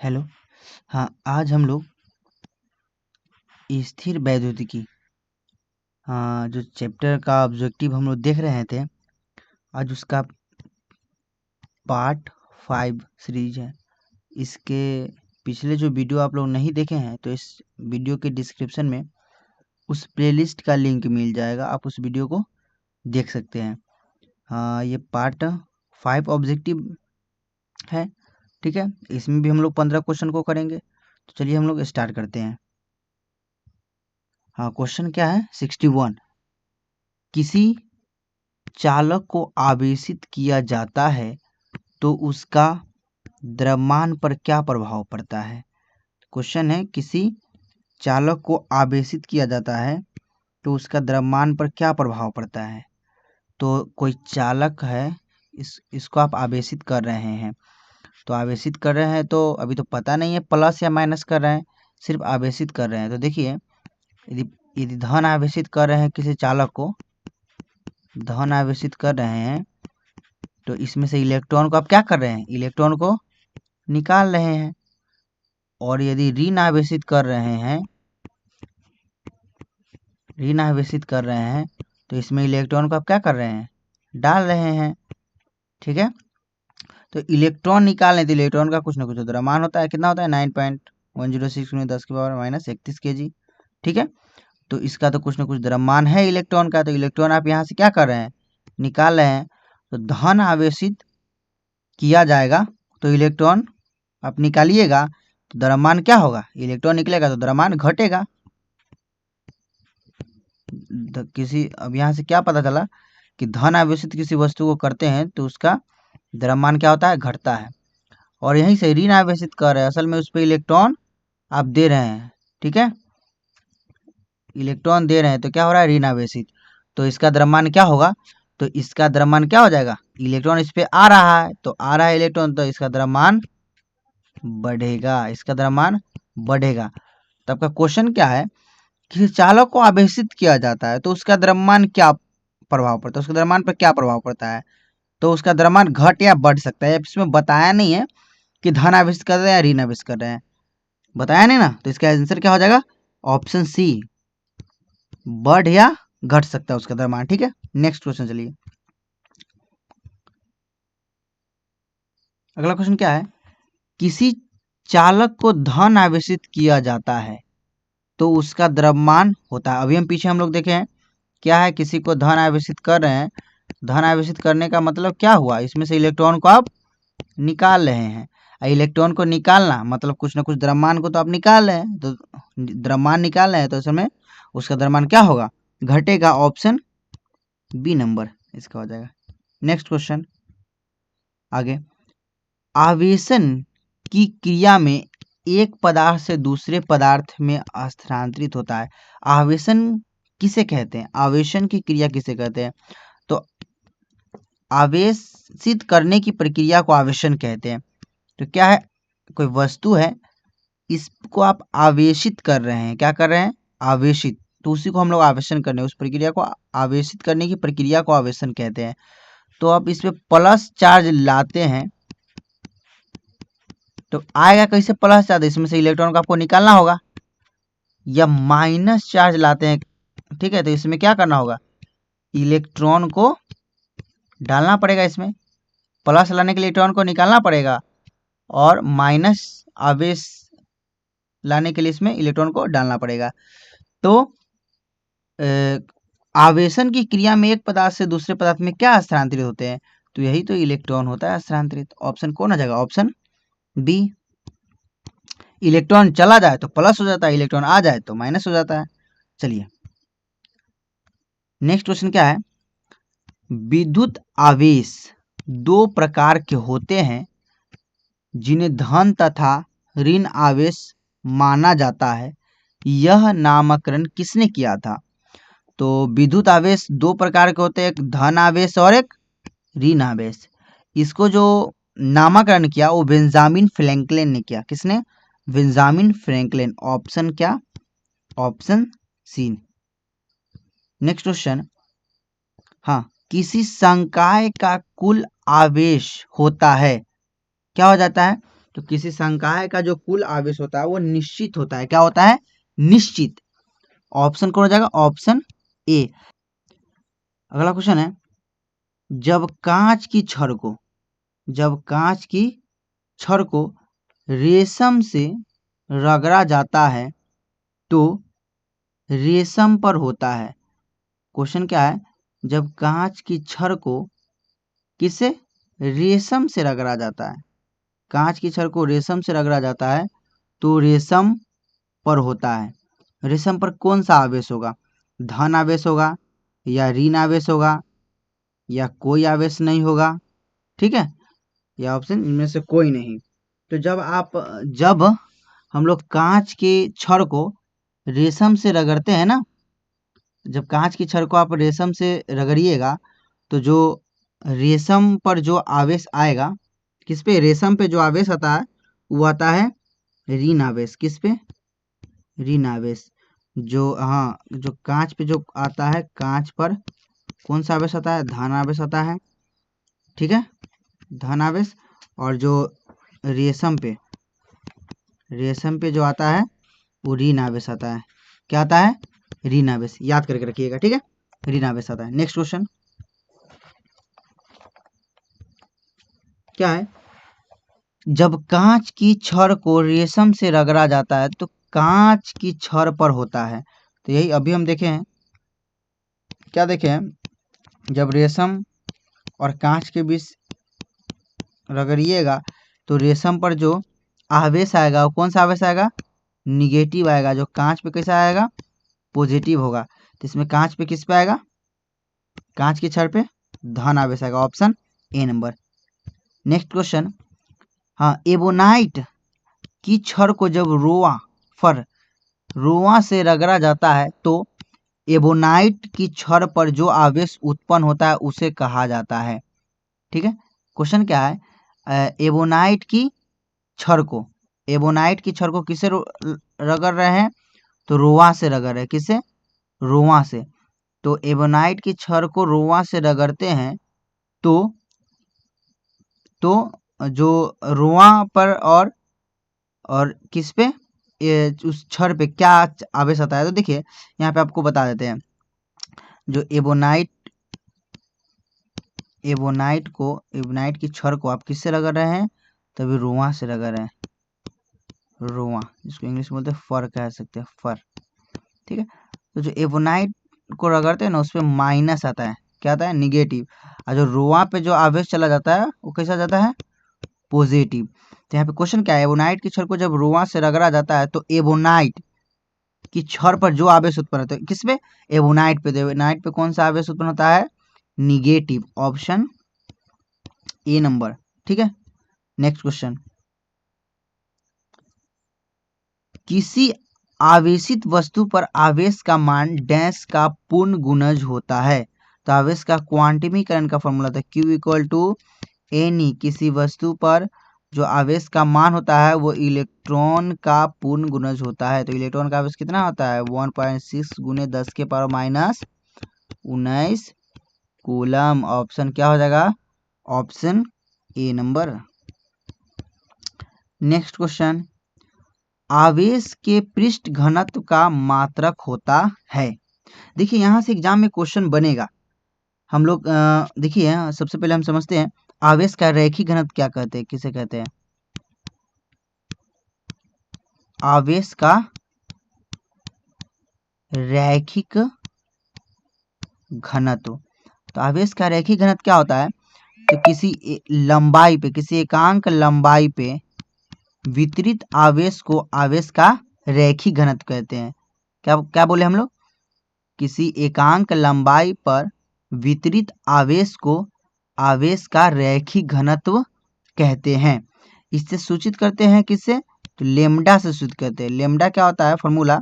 Hello. हाँ, आज हम लोग स्थिर वैद्युतिकी जो चैप्टर का ऑब्जेक्टिव हम लोग देख रहे थे, आज उसका पार्ट 5 सीरीज है। इसके पिछले जो वीडियो आप लोग नहीं देखे हैं तो इस वीडियो के डिस्क्रिप्शन में उस प्लेलिस्ट का लिंक मिल जाएगा, आप उस वीडियो को देख सकते हैं। ये पार्ट 5 ऑब्जेक्टिव है, ठीक है। इसमें भी हम लोग 15 क्वेश्चन को करेंगे, तो चलिए हम लोग स्टार्ट करते हैं। क्वेश्चन क्या है? 61। किसी चालक को आवेशित किया जाता है तो उसका द्रव्यमान पर क्या प्रभाव पड़ता है। क्वेश्चन है, किसी चालक को आवेशित किया जाता है तो उसका द्रव्यमान पर क्या प्रभाव पड़ता है। तो कोई चालक है, इसको आप आवेशित कर रहे हैं, तो आवेशित कर रहे हैं तो अभी तो पता नहीं है प्लस या माइनस कर रहे हैं, सिर्फ आवेशित कर रहे हैं। तो देखिए, यदि धन आवेशित कर रहे हैं, किसी चालक को धन आवेशित कर रहे हैं, तो इसमें से इलेक्ट्रॉन को आप क्या कर रहे हैं? इलेक्ट्रॉन को निकाल रहे हैं। और यदि ऋण आवेशित कर रहे हैं, तो इसमें इलेक्ट्रॉन को आप क्या कर रहे हैं? डाल रहे हैं, ठीक है। तो इलेक्ट्रॉन निकालने, तो इलेक्ट्रॉन का कुछ ना कुछ द्रव्यमान होता है। कितना होता है? 9.106 × 10⁻³ kg, ठीक है। तो इसका तो कुछ ना कुछ द्रव्यमान है इलेक्ट्रॉन का, तो इलेक्ट्रॉन आप यहाँ से क्या कर रहे हैं? निकाल रहे हैं। तो धन आवेशित किया जाएगा तो इलेक्ट्रॉन आप निकालिएगा तो द्रव्यमान क्या होगा? इलेक्ट्रॉन निकलेगा तो द्रव्यमान घटेगा। अब यहाँ से क्या पता चला कि धन आवेशित किसी वस्तु को करते हैं तो उसका द्रव्यमान क्या होता है? घटता है। और यहीं से ऋण आवेशित कर रहे हैं, असल में उस पर इलेक्ट्रॉन आप दे रहे हैं, ठीक है। इलेक्ट्रॉन दे रहे हैं तो क्या हो रहा है? ऋण आवेशित। तो इसका द्रव्यमान क्या होगा? तो इसका द्रव्यमान क्या हो जाएगा? इलेक्ट्रॉन इस पे आ रहा है, तो आ रहा है इलेक्ट्रॉन, तो इसका द्रव्यमान बढ़ेगा, इसका द्रव्यमान बढ़ेगा। तो आपका क्वेश्चन क्या है? किसी चालक को आवेशित किया जाता है तो उसका द्रव्यमान क्या प्रभाव पड़ता है? उसके द्रव्यमान पर क्या प्रभाव पड़ता है? तो उसका द्रव्यमान घट या बढ़ सकता है। इसमें बताया नहीं है कि धन आवेशित कर रहे हैं या ऋण आवेशित कर रहे हैं, बताया नहीं ना। तो इसका आंसर क्या हो जाएगा? ऑप्शन सी, बढ़ या घट सकता है उसका द्रव्यमान, ठीक है। नेक्स्ट क्वेश्चन चलिए। अगला क्वेश्चन क्या है? किसी चालक को धन आवेशित किया जाता है तो उसका द्रव्यमान होता है। अभी हम पीछे हम लोग देखे हैं क्या है, किसी को धन आवेशित कर रहे हैं। धन आवेशित करने का मतलब क्या हुआ? इसमें से इलेक्ट्रॉन को आप निकाल रहे हैं। इलेक्ट्रॉन को निकालना मतलब कुछ ना कुछ द्रव्यमान को तो आप निकाल रहे हैं, तो द्रव्यमान निकाल रहे हैं तो इसमें उसका द्रव्यमान क्या होगा? घटेगा। ऑप्शन बी नंबर इसका हो जाएगा। नेक्स्ट क्वेश्चन आगे। आवेशन की क्रिया में एक पदार्थ से दूसरे पदार्थ में स्थानांतरित होता है। आवेशन किसे कहते हैं? आवेशन की क्रिया किसे कहते हैं? तो आवेशित करने की प्रक्रिया को आवेशन कहते हैं। तो क्या है? कोई वस्तु है, इसको आप आवेशित कर रहे हैं। क्या कर रहे हैं? आवेशित। तो उसी को हम लोग आवेशन करने, उस प्रक्रिया को आवेशित करने की प्रक्रिया को आवेशन कहते हैं। तो आप इस पे प्लस चार्ज लाते हैं तो आएगा कैसे प्लस चार्ज? इसमें से इलेक्ट्रॉन को आपको निकालना होगा। या माइनस चार्ज लाते हैं, ठीक है, तो इसमें क्या करना होगा? इलेक्ट्रॉन को डालना पड़ेगा। इसमें प्लस लाने के लिए इलेक्ट्रॉन को निकालना पड़ेगा और माइनस आवेश लाने के लिए इसमें इलेक्ट्रॉन को डालना पड़ेगा। तो आवेशन की क्रिया में एक पदार्थ से दूसरे पदार्थ में क्या स्थानांतरित होते हैं? तो यही तो इलेक्ट्रॉन होता है स्थानांतरित। ऑप्शन कौन आ जाएगा? Option B. इलेक्ट्रॉन चला जाए तो प्लस हो जाता है, इलेक्ट्रॉन आ जाए तो माइनस हो जाता है। चलिए नेक्स्ट क्वेश्चन क्या है? विद्युत आवेश दो प्रकार के होते हैं जिन्हें धन तथा ऋण आवेश माना जाता है। यह नामकरण किसने किया था? तो विद्युत आवेश दो प्रकार के होते हैं, एक धन आवेश और एक ऋण आवेश। इसको जो नामकरण किया वो बेंजामिन फ्रैंकलिन ने किया। किसने? Benjamin Franklin. ऑप्शन क्या? Option C. Next question. किसी संकाय का कुल आवेश होता है, क्या हो जाता है? तो किसी संकाय का जो कुल आवेश होता है वो निश्चित होता है। क्या होता है? निश्चित। ऑप्शन कौन हो जाएगा? Option A. अगला क्वेश्चन है, जब कांच की छड़ को रेशम से रगड़ा जाता है तो रेशम पर होता है। क्वेश्चन क्या है? जब कांच की छड़ को किससे? रेशम से रगड़ा जाता है। कांच की छड़ को रेशम से रगड़ा जाता है तो रेशम पर होता है। रेशम पर कौन सा आवेश होगा? धन आवेश होगा या ऋण आवेश होगा या कोई आवेश नहीं होगा? ठीक है, या ऑप्शन इनमें से कोई नहीं। तो जब हम लोग कांच के छड़ को रेशम से रगड़ते हैं ना, जब कांच की छड़ को आप रेशम से रगड़िएगा तो जो रेशम पर जो आवेश आएगा, किस पे? रेशम पे जो आवेश आता है वो आता है ऋण आवेश। किस पे? ऋण आवेश। जो कांच पे जो आता है, कांच पर कौन सा आवेश आता है? धन आवेश आता है। ठीक है, धन आवेश। और जो रेशम पे जो आता है वो ऋण आवेश आता है। क्या आता है? ऋण आवेश। याद करके रखिएगा, ठीक है, ऋण आवेश आता है। नेक्स्ट क्वेश्चन क्या है? जब कांच की छड़ को रेशम से रगड़ा जाता है तो कांच की छड़ पर होता है। तो यही अभी हम देखे हैं। क्या देखे हैं? जब रेशम और कांच के बीच रगड़िएगा तो रेशम पर जो आवेश आएगा वो कौन सा आवेश आएगा? निगेटिव आएगा। जो कांच पे कैसा आएगा? पॉजिटिव होगा। तो इसमें कांच पे किस पे आएगा? कांच की छड़ पे धन आवेश आएगा। Option A number. Next question, हाँ, एबोनाइट की छड़ को जब रोआ से रगड़ा जाता है तो एबोनाइट की छड़ पर जो आवेश उत्पन्न होता है उसे कहा जाता है। ठीक है, क्वेश्चन क्या है? एबोनाइट की छड़ को किससे रगड़ रहे हैं? तो रोआ से रगड़ रहे हैं। किससे? रोआ से। तो एबोनाइट की छड़ को रोआ से रगड़ते हैं तो जो रोआ पर और किस पे, उस छड़ पे क्या आवेश आता है? तो देखिए यहाँ पे आपको बता देते हैं। जो एबोनाइट की छड़ को आप किससे रगड़ रहे हैं? तभी रोआ से रगड़ रहे हैं। रोआ, जिसको इंग्लिश में बोलते हैं फर, कह सकते हैं फर। ठीक है, तो जो एबोनाइट को रगड़ते हैं ना, उस पर माइनस आता है। क्या आता है? निगेटिव। और जो रोआ पे जो आवेश चला जाता है वो कैसा जाता है? पॉजिटिव। तो यहाँ पे क्वेश्चन क्या है? एबोनाइट की छड़ को जब रोआ से रगड़ा जाता है तो एबोनाइट की छड़ पर जो आवेश उत्पन्न होता है, किस पे? एबोनाइट पे। एबोनाइट पे कौन सा आवेश उत्पन्न होता है? निगेटिव। Option A number. ठीक है, नेक्स्ट क्वेश्चन, किसी आवेशित वस्तु पर आवेश का मान डैश का पूर्ण गुणज होता है। तो आवेश का क्वांटमीकरण का फॉर्मूला था Q इक्वल टू एन। किसी वस्तु पर जो आवेश का मान होता है वो इलेक्ट्रॉन का पूर्ण गुणज होता है। तो इलेक्ट्रॉन का आवेश कितना होता है? 1.6 गुने 10 के पावर माइनस 19 कूलम। ऑप्शन क्या हो जाएगा? Option A number. Next question, आवेश के पृष्ठ घनत्व का मात्रक होता है। देखिए यहाँ से एग्जाम में क्वेश्चन बनेगा। हम लोग देखिए सबसे पहले हम समझते हैं आवेश का रैखिक घनत्व क्या कहते हैं, किसे कहते हैं? आवेश का रैखिक घनत्व। तो आवेश का रैखिक घनत्व क्या होता है? तो किसी एकांक लंबाई पे वितरित आवेश को आवेश का रैखिक घनत्व कहते हैं। क्या क्या बोले हम लोग? किसी एकांक लंबाई पर वितरित आवेश को आवेश का रैखिक घनत्व कहते हैं। इससे सूचित करते हैं किससे? तो लेमडा से सूचित करते हैं। लेमडा क्या होता है? फॉर्मूला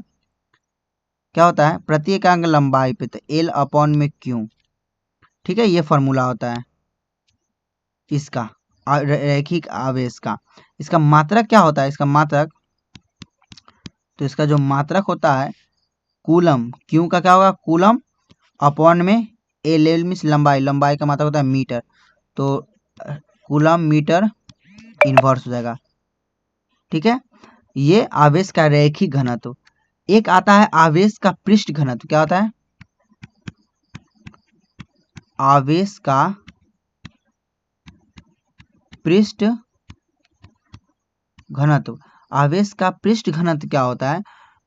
क्या होता है? प्रति एकांक लंबाई पे तो L अपॉन में Q। ठीक है, ये फॉर्मूला होता है इसका रैखिक आवेश का। इसका मात्रक क्या होता है? इसका जो मात्रक होता है कूलम। क्यू का क्या होगा? कूलम अपॉन में एल मीन्स लंबाई का मात्रक होता है मीटर। तो कूलम मीटर इनवर्स हो जाएगा। ठीक है, ये आवेश का रैखिक घनत्व। एक आता है आवेश का पृष्ठ घनत्व। क्या होता है? आवेश का पृष्ठ घनत्व। आवेश का पृष्ठ घनत्व क्या होता है?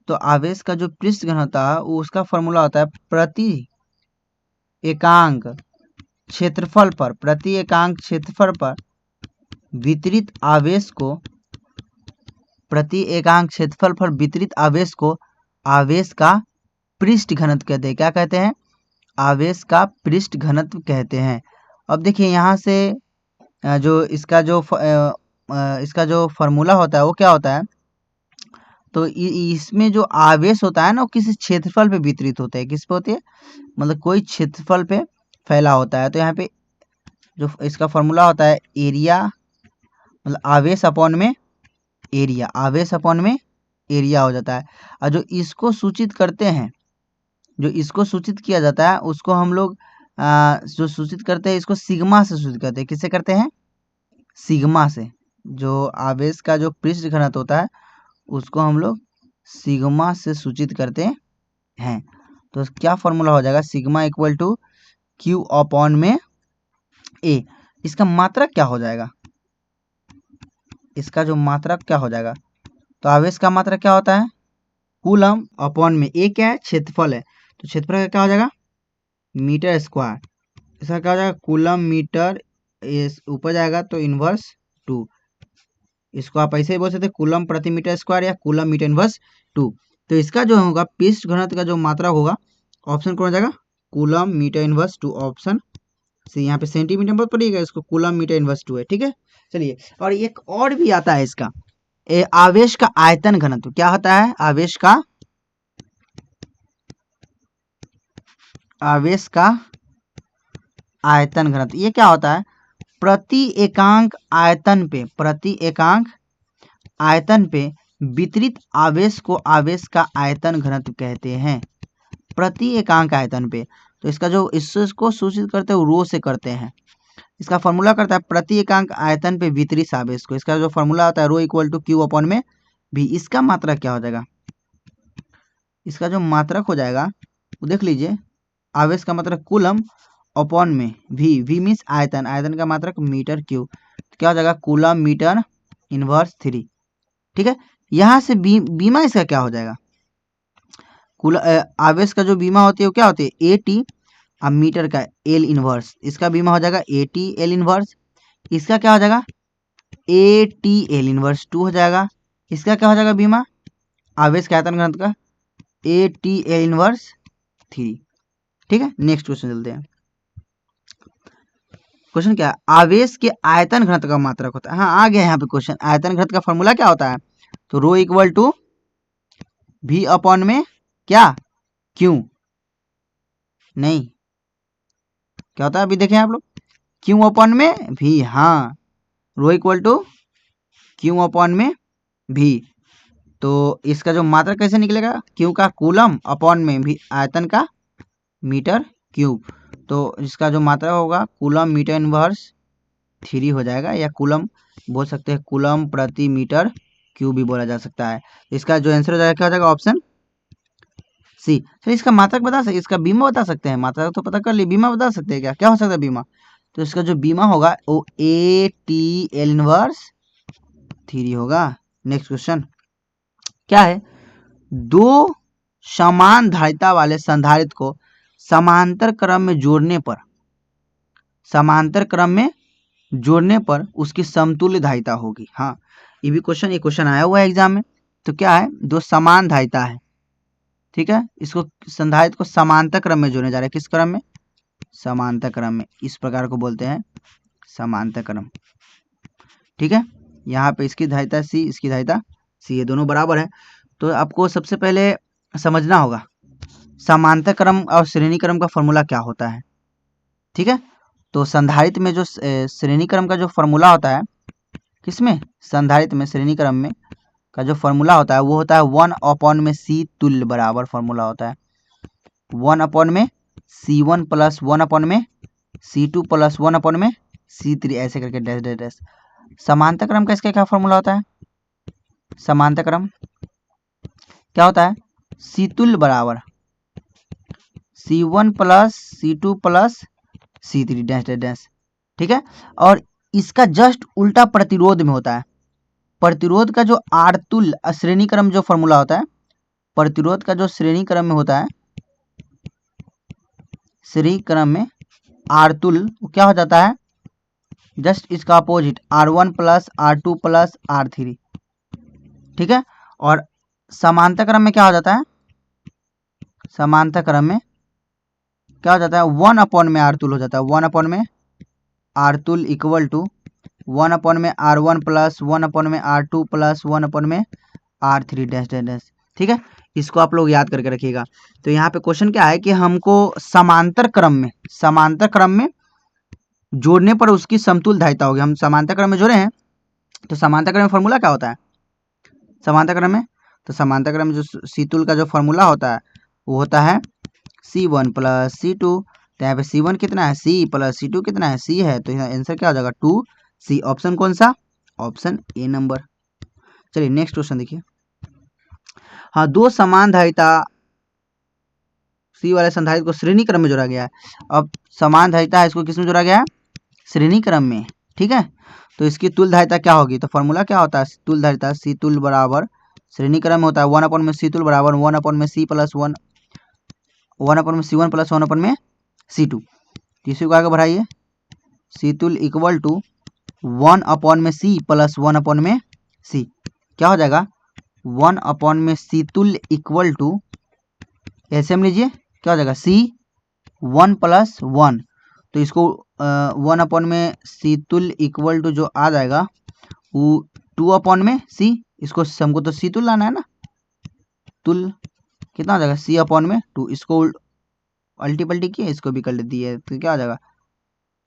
तो आवेश का जो पृष्ठ घनत्व है वो उसका फॉर्मूला होता है प्रति एकांक क्षेत्रफल पर, प्रति एकांक क्षेत्रफल पर वितरित आवेश को, प्रति एकांक क्षेत्रफल पर वितरित आवेश को आवेश का पृष्ठ घनत्व कहते हैं। क्या कहते हैं? आवेश का पृष्ठ घनत्व कहते हैं। अब देखिए यहाँ से जो इसका जो फॉर्मूला होता है वो क्या होता है? तो इसमें जो आवेश होता है ना वो किसी क्षेत्रफल पे वितरित होता है। किस पे होती है? मतलब कोई क्षेत्रफल पे फैला होता है। तो यहाँ पे जो इसका फॉर्मूला होता है एरिया, मतलब आवेश अपॉन में एरिया, आवेश अपॉन में एरिया हो जाता है। और जो इसको सूचित करते हैं, जो इसको सूचित किया जाता है उसको हम लोग जो सूचित करते हैं इसको सिग्मा से सूचित करते हैं। किससे करते हैं? सिग्मा से। जो आवेश का जो पृष्ठ घनत्व होता है उसको हम लोग सिग्मा से सूचित करते हैं। तो क्या फॉर्मूला हो जाएगा? Sigma equal to Q upon में ए। इसका मात्रक क्या हो जाएगा? इसका जो मात्रक क्या हो जाएगा? तो आवेश का मात्रक क्या होता है? कूलम अपॉन में ए क्या है? क्षेत्रफल है। तो क्षेत्रफल का क्या हो जाएगा? Metre square. इसका क्या हो जाएगा? कूलम मीटर, ऊपर जाएगा तो इनवर्स 2। इसको आप ऐसे ही बोल सकते हैं कूलम प्रति मीटर स्क्वायर या कूलम मीटर इनवर्स 2। तो इसका जो होगा पृष्ठ घनत्व का जो मात्रा होगा, ऑप्शन कौन हो जाएगा? Coulomb metre inverse 2, option C. यहाँ पे सेंटीमीटर मत पड़ेगा, इसको कूलम मीटर इनवर्स 2 है। ठीक है, चलिए। और एक और भी आता है इसका, आवेश का आयतन घनत्व। क्या होता है? आवेश का आयतन घनत्व। ये क्या होता है? प्रति एकांक आयतन पे, प्रति एकांक आयतन पे वितरित आवेश को आवेश का आयतन घनत्व कहते हैं। प्रति एकांक आयतन पे। तो इसका जो इसको सूचित करते हैं वो रो से करते हैं। इसका फॉर्मूला करता है प्रति एकांक आयतन पे वितरित आवेश को। इसका जो फॉर्मूला होता है rho equal to Q upon में भी। इसका मात्रक क्या हो जाएगा? इसका जो मात्रक हो जाएगा वो देख लीजिए, आवेश का मात्रक कूलम अपॉन में वी मीन्स आयतन, आयतन का मात्रक मीटर क्यूब। तो क्या हो जाएगा? Coulomb metre inverse 3। ठीक है, यहाँ से बीमा इसका क्या हो जाएगा? आवेश का जो बीमा होती है वो क्या होती है? A T. अब मीटर का एल इनवर्स, इसका बीमा हो जाएगा ए टी एल इनवर्स। इसका क्या हो जाएगा? ए टी एल इनवर्स 2 हो जाएगा। इसका क्या हो जाएगा बीमा? आवेश का आयतन घनत्व का ए टी एल इनवर्स 3। ठीक है, नेक्स्ट क्वेश्चन चलते हैं। क्वेश्चन क्या है? आवेश के आयतन घनत्व का मात्रक होता है। हाँ, आ गया यहाँ पे क्वेश्चन। आयतन घनत्व का फॉर्मूला क्या होता है? तो रो इक्वल टू भी अपॉन में क्या? क्यू। नहीं, क्या होता है? अभी देखें आप लोग, क्यू अपॉन में भी। हाँ, rho equal to Q upon में भी। तो इसका जो मात्रक कैसे निकलेगा? क्यू का कूलम अपॉन में भी आयतन का मीटर क्यूब। तो इसका जो मात्रा होगा कूलम मीटर इनवर्स 3 हो जाएगा, या कूलम बोल सकते हैं, कूलम प्रति मीटर क्यूब भी बोला जा सकता है। इसका जो आंसर हो जाएगा क्या हो जाएगा? Option C. चलिए, इसका मात्रक बता सकते, इसका बीमा बता सकते हैं। मात्रक तो पता कर लिए, बीमा बता सकते हैं क्या? क्या हो सकता है बीमा? तो इसका जो बीमा होगा वो ए टी एल इनवर्स 3 होगा। नेक्स्ट क्वेश्चन क्या है? दो समान धारिता वाले संधारित्र को समांतर क्रम में जोड़ने पर, समांतर क्रम में जोड़ने पर उसकी समतुल्य धारिता होगी। हाँ, ये भी क्वेश्चन, ये क्वेश्चन आया हुआ है एग्जाम में। तो क्या है? दो समान धारिता है, ठीक है, इसको संधारित्र को समांतर क्रम में जोड़ने जा रहे हैं। किस क्रम में? समांतर क्रम में। इस प्रकार को बोलते हैं समांतर क्रम। ठीक है, यहाँ पे इसकी धारिता सी, इसकी धारिता सी, ये दोनों बराबर है। तो आपको सबसे पहले समझना होगा समांतर क्रम और श्रेणी क्रम का फॉर्मूला क्या होता है। ठीक है, तो संधारित्र में जो श्रेणी क्रम का जो फॉर्मूला होता है, किसमें? संधारित्र में श्रेणी क्रम में का जो फॉर्मूला होता है वो होता है 1 अपॉन में सी तुल्य बराबर फॉर्मूला होता है। 1 अपॉन में C1 प्लस 1 अपॉन में C2 प्लस 1 अपॉन में C3, ऐसे करके डैश डैश डैश। समांतर क्रम का इसका क्या फॉर्मूला होता है? समांतर क्रम क्या होता है, C तुल्य बराबर C1 plus C2 plus C3 dash dash dash. ठीक है, और इसका जस्ट उल्टा प्रतिरोध में होता है। प्रतिरोध का जो आर तुल्य श्रेणी क्रम जो फॉर्मूला होता है, प्रतिरोध का जो श्रेणी क्रम में होता है, श्रेणी क्रम में आर तुल्य वो क्या हो जाता है, जस्ट इसका opposite R1 plus R2 plus R3। ठीक है, और समांतर क्रम में क्या हो जाता है, समांतर क्रम में क्या हो जाता है, 1 में आर तुल्य हो जाता है। 1 में आर तुल्य इक्वल टू 1 में R1 प्लस 1 में R2 प्लस 1 में R3 डैश डैश डैश। ठीक है, इसको आप लोग याद करके रखिएगा। तो यहाँ पे क्वेश्चन क्या है कि हमको समांतर क्रम में जोड़ने पर उसकी समतुल्य धारिता होगी। हम समांतर क्रम में जोड़े हैं, तो समांतर क्रम में फॉर्मूला क्या होता है, समांतर क्रम में, तो समांतर क्रम में जो C तुल्य का जो फॉर्मूला होता है वो होता है C1 प्लस C2। तो यहाँ पे C1 कितना है, C प्लस C2 कितना है, C है, तो यहाँ आंसर क्या हो जाएगा 2C। ऑप्शन कौन सा, ऑप्शन ए नंबर। चलिए नेक्स्ट क्वेश्चन देखिए। हाँ, दो समान धारिता C वाले संधारित्र को श्रेणी क्रम में जोड़ा गया है। अब समान धारिता है, इसको किस में जोड़ा गया है, श्रेणी क्रम में। ठीक है, तो इसकी तुल्य धारिता क्या होगी, तो फॉर्मूला क्या होता है, तुल्य धारिता C तुल्य बराबर श्रेणी क्रम में होता है 1 में C तुल्य बराबर 1 में C प्लस 1, 1 में C1 प्लस 1 में C2। इसी को आगे बढ़ाइए, C तुल्य इक्वल टू 1 में C प्लस 1 में C। क्या हो जाएगा, 1 में C तुल्य इक्वल टू, ऐसे हम लीजिए, क्या हो जाएगा C1 प्लस 1। तो इसको 1 में C तुल्य इक्वल टू जो आ जाएगा वो 2 में C, इसको हमको तो C तुल्य लाना है ना, तुल्य कितना हो जाएगा C में 2। इसको अल्टी पल्टी किए, इसको भी कर दिए, तो क्या हो जाएगा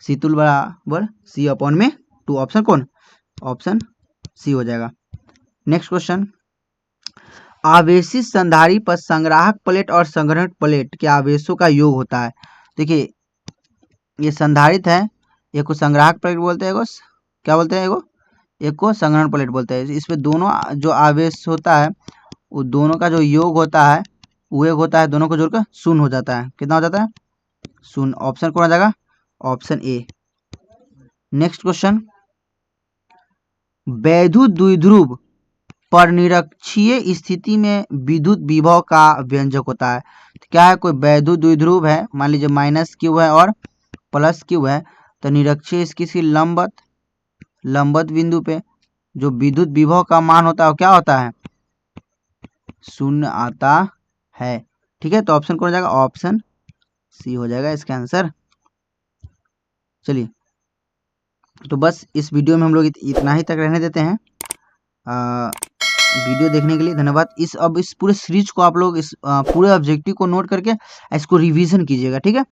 C तुल्य बराबर C में 2। ऑप्शन कौन, ऑप्शन C हो जाएगा। नेक्स्ट क्वेश्चन, आवेशित संधारित्र पर संग्राहक प्लेट और संग्रहक प्लेट के आवेशों का योग होता है। देखिए ये संधारित्र है, एक को संग्राहक प्लेट बोलते हैं, क्या बोलते हैं, एक को संग्रहण प्लेट बोलते हैं। इसमें दोनों जो आवेश होता है वो दोनों का जो योग होता है वो एक होता है, दोनों को जोड़कर 0 हो जाता है। कितना हो जाता है, 0। ऑप्शन कौन आ जाएगा, ऑप्शन ए। नेक्स्ट क्वेश्चन, वैद्युत द्विध्रुव पर निरक्षीय स्थिति में विद्युत विभव का व्यंजक होता है। तो क्या है, कोई वैद्युत द्विध्रुव है, मान लीजिए माइनस क्यू है और प्लस क्यू है, तो निरक्षीय इसकी लंबवत बिंदु पे जो विद्युत विभव का मान होता है वो क्या होता है, 0 आता है। ठीक है, तो ऑप्शन कौन हो जाएगा, ऑप्शन सी हो जाएगा इसका आंसर। चलिए, तो बस इस वीडियो में हम लोग इतना ही तक रहने देते हैं। वीडियो देखने के लिए धन्यवाद। इस पूरे सीरीज को आप लोग इस पूरे ऑब्जेक्टिव को नोट करके इसको रिवीजन कीजिएगा। ठीक है।